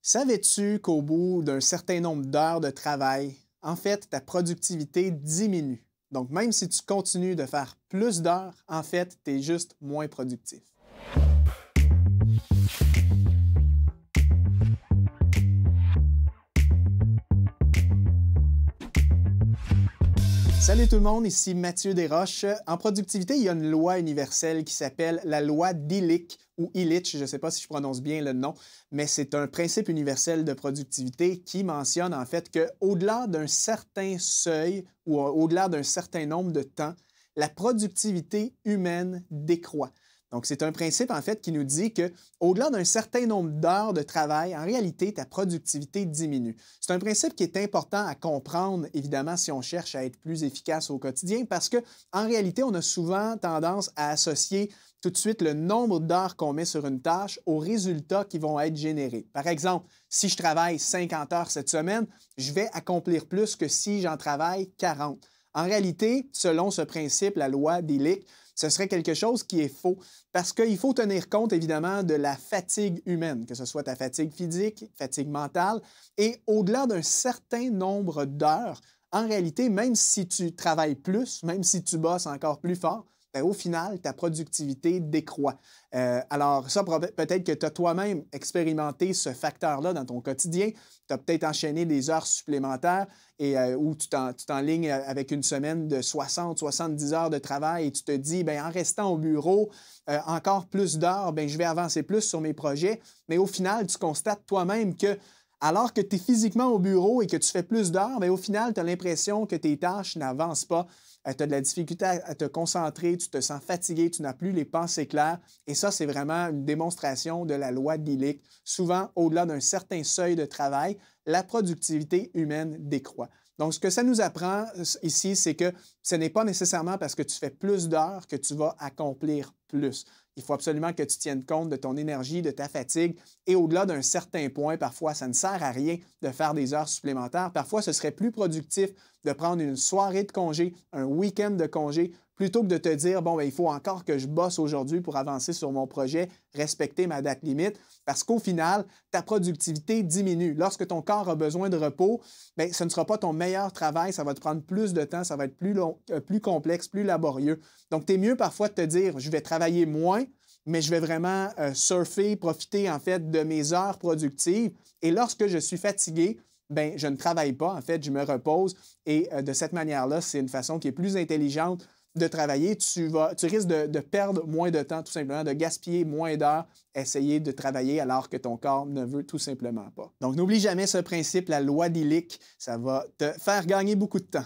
Savais-tu qu'au bout d'un certain nombre d'heures de travail, en fait, ta productivité diminue? Donc, même si tu continues de faire plus d'heures, en fait, tu es juste moins productif. Salut tout le monde, ici Mathieu Desroches. En productivité, il y a une loi universelle qui s'appelle la loi d'Illich ou Illich, je ne sais pas si je prononce bien le nom, mais c'est un principe universel de productivité qui mentionne en fait qu'au-delà d'un certain seuil ou au-delà d'un certain nombre de temps, la productivité humaine décroît. Donc, c'est un principe, en fait, qui nous dit qu'au-delà d'un certain nombre d'heures de travail, en réalité, ta productivité diminue. C'est un principe qui est important à comprendre, évidemment, si on cherche à être plus efficace au quotidien, parce qu'en réalité, on a souvent tendance à associer tout de suite le nombre d'heures qu'on met sur une tâche aux résultats qui vont être générés. Par exemple, si je travaille 50 heures cette semaine, je vais accomplir plus que si j'en travaille 40. En réalité, selon ce principe, la loi d'Illich, ce serait quelque chose qui est faux parce qu'il faut tenir compte évidemment de la fatigue humaine, que ce soit ta fatigue physique, fatigue mentale, et au-delà d'un certain nombre d'heures, en réalité, même si tu travailles plus, même si tu bosses encore plus fort, bien, au final, ta productivité décroît. Alors ça, peut-être que tu as toi-même expérimenté ce facteur-là dans ton quotidien. Tu as peut-être enchaîné des heures supplémentaires ou tu t'enlignes avec une semaine de 60, 70 heures de travail et tu te dis, bien, en restant au bureau, encore plus d'heures, bien, je vais avancer plus sur mes projets. Mais au final, tu constates toi-même que alors que tu es physiquement au bureau et que tu fais plus d'heures, bien, au final, tu as l'impression que tes tâches n'avancent pas. Tu as de la difficulté à te concentrer, tu te sens fatigué, tu n'as plus les pensées claires. Et ça, c'est vraiment une démonstration de la loi d'Illich. Souvent, au-delà d'un certain seuil de travail, la productivité humaine décroît. Donc, ce que ça nous apprend ici, c'est que ce n'est pas nécessairement parce que tu fais plus d'heures que tu vas accomplir plus. Il faut absolument que tu tiennes compte de ton énergie, de ta fatigue. Et au-delà d'un certain point, parfois, ça ne sert à rien de faire des heures supplémentaires. Parfois, ce serait plus productif de prendre une soirée de congé, un week-end de congé, plutôt que de te dire, bon, bien, il faut encore que je bosse aujourd'hui pour avancer sur mon projet, respecter ma date limite, parce qu'au final, ta productivité diminue. Lorsque ton corps a besoin de repos, bien, ce ne sera pas ton meilleur travail, ça va te prendre plus de temps, ça va être plus long, plus complexe, plus laborieux. Donc, tu es mieux parfois de te dire, je vais travailler moins, mais je vais vraiment surfer, profiter en fait de mes heures productives. Et lorsque je suis fatigué, bien, je ne travaille pas, en fait, je me repose. Et de cette manière-là, c'est une façon qui est plus intelligente de travailler. Tu risques de perdre moins de temps, tout simplement, de gaspiller moins d'heures, essayer de travailler alors que ton corps ne veut tout simplement pas. Donc, n'oublie jamais ce principe, la loi d'Illich, ça va te faire gagner beaucoup de temps.